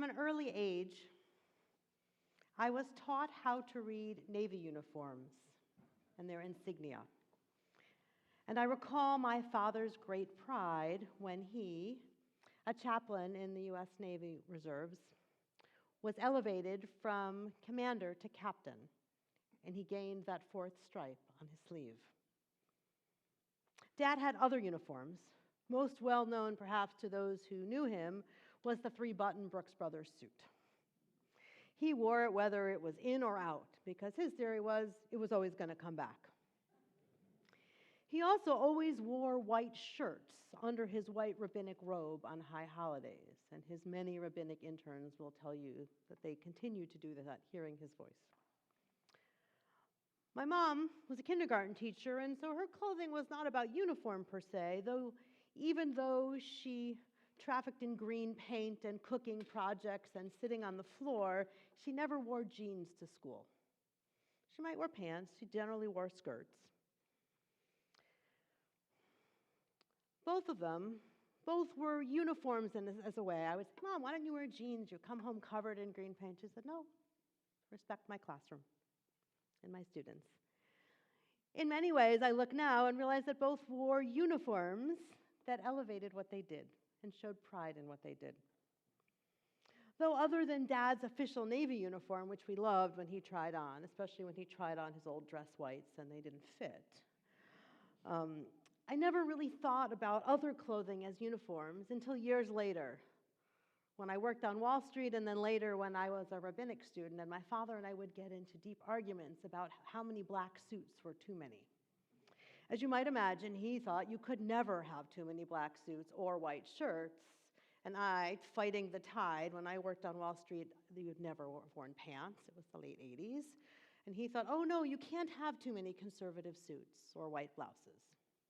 From an early age, I was taught how to read Navy uniforms and their insignia. And I recall my father's great pride when he, a chaplain in the U.S. Navy Reserves, was elevated from commander to captain, and he gained that fourth stripe on his sleeve. Dad had other uniforms. Most well known, perhaps, to those who knew him was the three-button Brooks Brothers suit. He wore it whether it was in or out, because his theory was it was always going to come back. He also always wore white shirts under his white rabbinic robe on high holidays, and his many rabbinic interns will tell you that they continue to do that, hearing his voice. My mom was a kindergarten teacher, and so her clothing was not about uniform per se, even though she trafficked in green paint and cooking projects and sitting on the floor, she never wore jeans to school. She might wear pants, she generally wore skirts. Both were uniforms as a way. I was, Mom, why don't you wear jeans? You come home covered in green paint. She said, no, respect my classroom and my students. In many ways, I look now and realize that both wore uniforms that elevated what they did and showed pride in what they did. Though other than Dad's official Navy uniform, which we loved when he tried on, especially when he tried on his old dress whites and they didn't fit, I never really thought about other clothing as uniforms until years later, when I worked on Wall Street, and then later when I was a rabbinic student, and my father and I would get into deep arguments about how many black suits were too many. As you might imagine, he thought you could never have too many black suits or white shirts, and I, fighting the tide, when I worked on Wall Street, you'd never worn pants. It was the late 80s. And he thought, oh no, you can't have too many conservative suits or white blouses.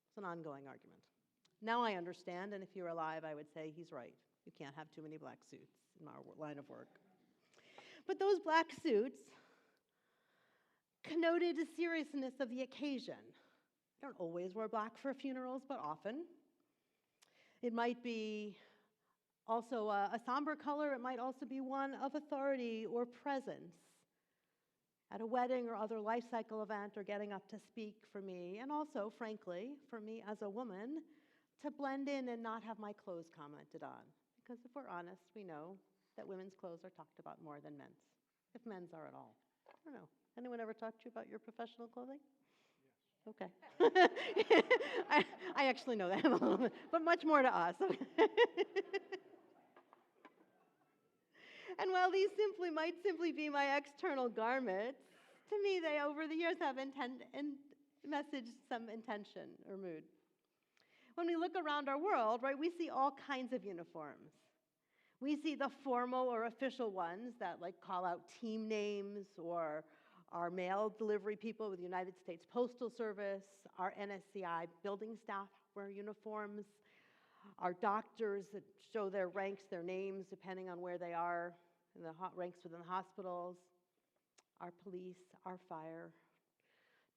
It's an ongoing argument. Now I understand, and if you were alive, I would say he's right. You can't have too many black suits in our line of work. But those black suits connoted the seriousness of the occasion. I don't always wear black for funerals, but often. It might be also a somber color. It might also be one of authority or presence at a wedding or other life cycle event, or getting up to speak for me, and also, frankly, for me as a woman, to blend in and not have my clothes commented on. Because if we're honest, we know that women's clothes are talked about more than men's, if men's are at all. I don't know. Anyone ever talked to you about your professional clothing? Yes. Okay. I actually know that a little bit, but much more to us. And while these might simply be my external garments, to me they, over the years, have messaged some intention or mood. When we look around our world, right, we see all kinds of uniforms. We see the formal or official ones that call out team names, or our mail delivery people with the United States Postal Service, our NSCI building staff wear uniforms, our doctors that show their ranks, their names, depending on where they are in the ranks within the hospitals, our police, our fire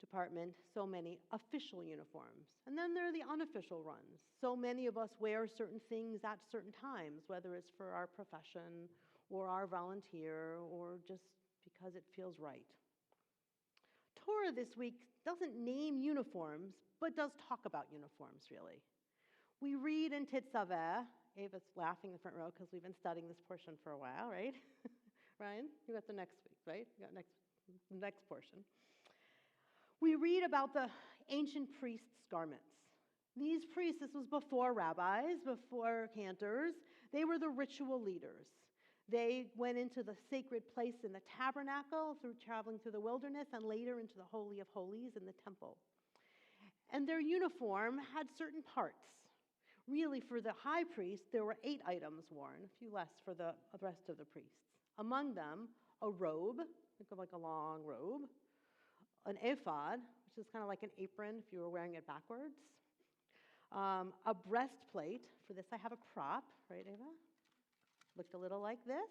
department, so many official uniforms. And then there are the unofficial ones. So many of us wear certain things at certain times, whether it's for our profession or our volunteer or just because it feels right. Torah this week doesn't name uniforms, but does talk about uniforms, really. We read in Tetzaveh, Ava's laughing in the front row because we've been studying this portion for a while, right? Ryan, you got the next week, right? You got the next portion. We read about the ancient priests' garments. These priests, this was before rabbis, before cantors, they were the ritual leaders. They went into the sacred place in the tabernacle through traveling through the wilderness, and later into the Holy of Holies in the temple. And their uniform had certain parts. Really, for the high priest, there were 8 items worn, a few less for the rest of the priests. Among them, a robe, think of like a long robe, an ephod, which is kind of like an apron if you were wearing it backwards, a breastplate. For this, I have a prop, right, Ava? Looked a little like this.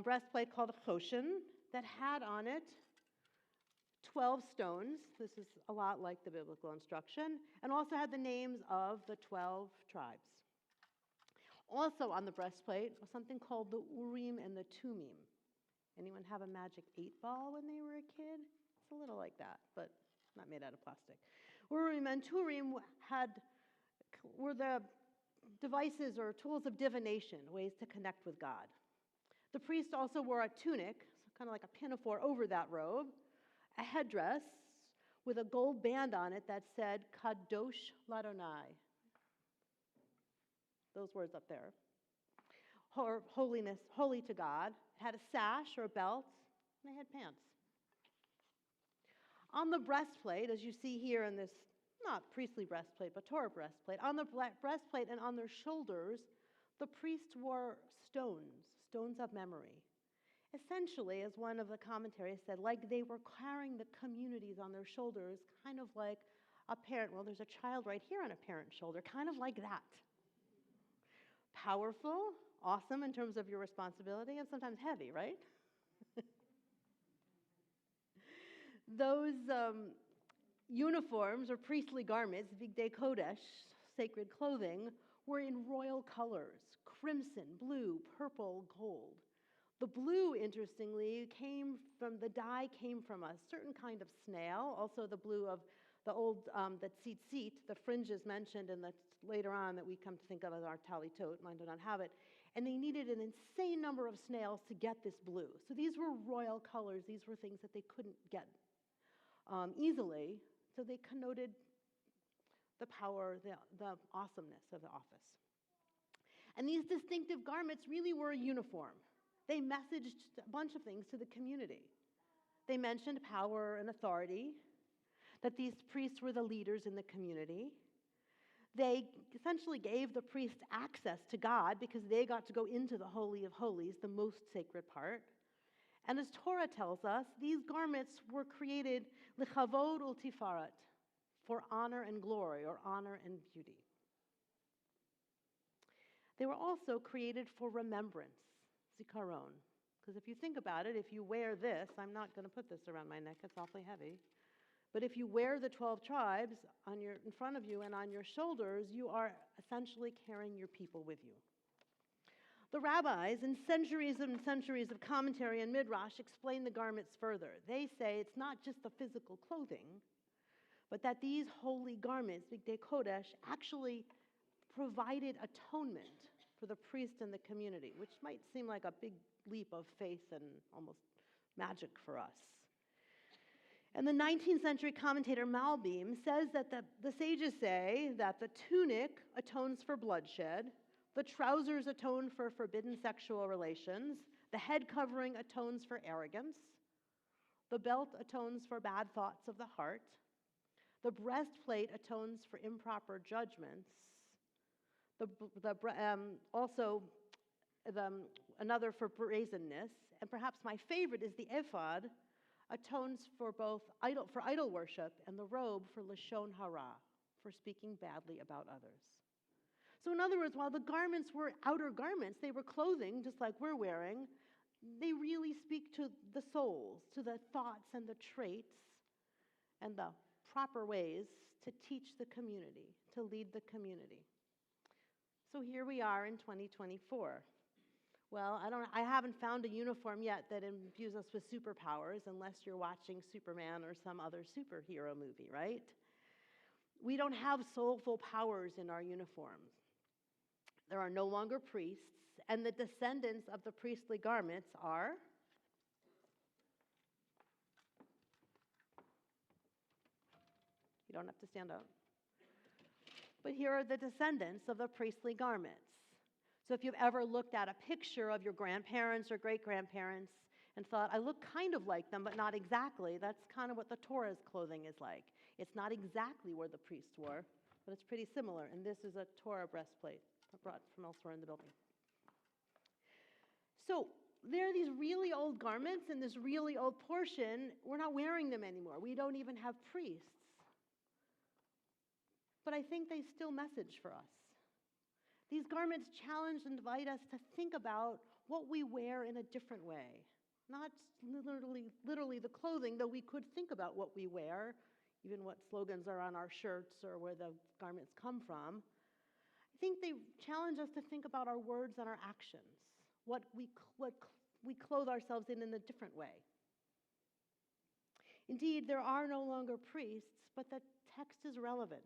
Breastplate called a choshen that had on it 12 stones. This is a lot like the biblical instruction, and also had the names of the 12 tribes. Also on the breastplate was something called the Urim and the Tumim. Anyone have a magic 8-ball when they were a kid? It's a little like that, but not made out of plastic. Urim and Turim were the devices or tools of divination, ways to connect with God. The priest also wore a tunic, kind of like a pinafore over that robe, a headdress with a gold band on it that said, Kadosh Ladonai. Those words up there. Holiness, holy to God. It had a sash or a belt, and they had pants. On the breastplate, as you see here in this, not priestly breastplate, but Torah breastplate, on the breastplate and on their shoulders, the priests wore stones of memory. Essentially, as one of the commentaries said, like they were carrying the communities on their shoulders, kind of like a parent. Well, there's a child right here on a parent's shoulder, kind of like that. Powerful, awesome in terms of your responsibility, and sometimes heavy, right? Those uniforms or priestly garments, Bigdei Kodesh, sacred clothing, were in royal colors, crimson, blue, purple, gold. The blue, interestingly, the dye came from a certain kind of snail, also the blue of the old, the tzitzit, the fringes mentioned in the later on that we come to think of as our talitot, mine do not have it, and they needed an insane number of snails to get this blue. So these were royal colors, these were things that they couldn't get easily, so they connoted the power, the awesomeness of the office. And these distinctive garments really were a uniform. They messaged a bunch of things to the community. They mentioned power and authority, that these priests were the leaders in the community. They essentially gave the priests access to God because they got to go into the Holy of Holies, the most sacred part. And as Torah tells us, these garments were created lichavod ultifarat, for honor and glory, or honor and beauty. They were also created for remembrance, zikaron. Because if you think about it, if you wear this, I'm not going to put this around my neck, it's awfully heavy. But if you wear the 12 tribes in front of you and on your shoulders, you are essentially carrying your people with you. The rabbis, in centuries and centuries of commentary and midrash, explain the garments further. They say it's not just the physical clothing, but that these holy garments, Bigdei Kodesh, actually provided atonement for the priest and the community, which might seem like a big leap of faith and almost magic for us. And the 19th century commentator Malbim says that the sages say that the tunic atones for bloodshed, the trousers atone for forbidden sexual relations, the head covering atones for arrogance, the belt atones for bad thoughts of the heart, the breastplate atones for improper judgments, another for brazenness, and perhaps my favorite is the ephod, atones for both idol worship, and the robe for lashon hara, for speaking badly about others. So in other words, while the garments were outer garments, they were clothing just like we're wearing, they really speak to the souls, to the thoughts and the traits and the proper ways to teach the community, to lead the community. So here we are in 2024. Well, I haven't found a uniform yet that imbues us with superpowers unless you're watching Superman or some other superhero movie, right? We don't have soulful powers in our uniforms. There are no longer priests, and the descendants of the priestly garments are you don't have to stand up. But here are the descendants of the priestly garments. So if you've ever looked at a picture of your grandparents or great-grandparents and thought, I look kind of like them, but not exactly, that's kind of what the Torah's clothing is like. It's not exactly where the priests wore, but it's pretty similar. And this is a Torah breastplate brought from elsewhere in the building. So there are these really old garments in this really old portion. We're not wearing them anymore. We don't even have priests. But I think they still message for us. These garments challenge and invite us to think about what we wear in a different way. Not literally the clothing, though we could think about what we wear, even what slogans are on our shirts or where the garments come from. I think they challenge us to think about our words and our actions, what we clothe ourselves in a different way. Indeed, there are no longer priests, but the text is relevant.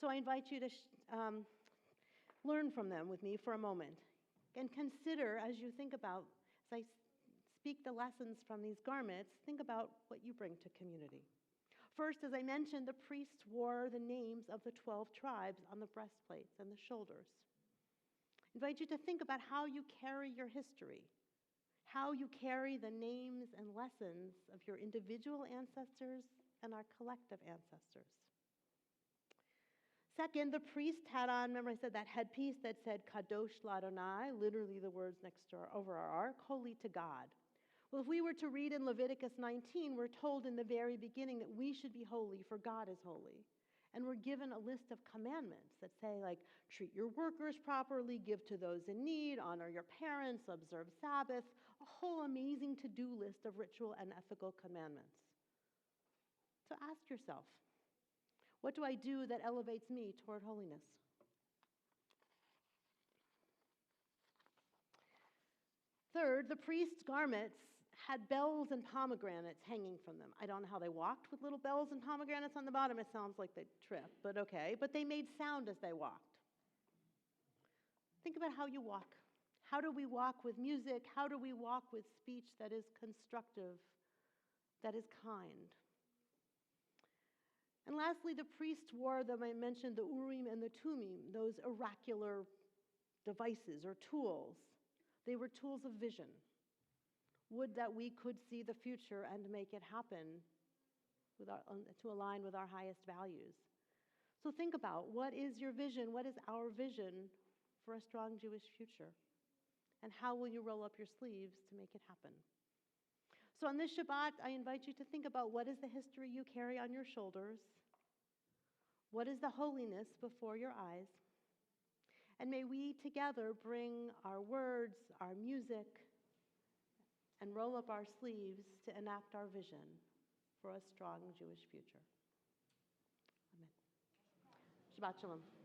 So I invite you to learn from them with me for a moment and consider as you think about, as I speak the lessons from these garments, think about what you bring to community. First, as I mentioned, the priests wore the names of the 12 tribes on the breastplates and the shoulders. I invite you to think about how you carry your history, how you carry the names and lessons of your individual ancestors and our collective ancestors. Second, the priest had on, remember I said that headpiece that said Kadosh Ladonai, literally the words over our ark, holy to God. Well, if we were to read in Leviticus 19, we're told in the very beginning that we should be holy, for God is holy. And we're given a list of commandments that say, like, treat your workers properly, give to those in need, honor your parents, observe Sabbath, a whole amazing to-do list of ritual and ethical commandments. So ask yourself, what do I do that elevates me toward holiness? Third, the priest's garments had bells and pomegranates hanging from them. I don't know how they walked with little bells and pomegranates on the bottom. It sounds like they tripped, but okay. But they made sound as they walked. Think about how you walk. How do we walk with music? How do we walk with speech that is constructive, that is kind? And lastly, the priests wore them, I mentioned, the Urim and the Tumim, those oracular devices or tools. They were tools of vision. Would that we could see the future and make it happen to align with our highest values. So think about, what is your vision? What is our vision for a strong Jewish future? And how will you roll up your sleeves to make it happen? So on this Shabbat, I invite you to think about, what is the history you carry on your shoulders? What is the holiness before your eyes? And may we together bring our words, our music, and roll up our sleeves to enact our vision for a strong Jewish future. Amen. Shabbat Shalom.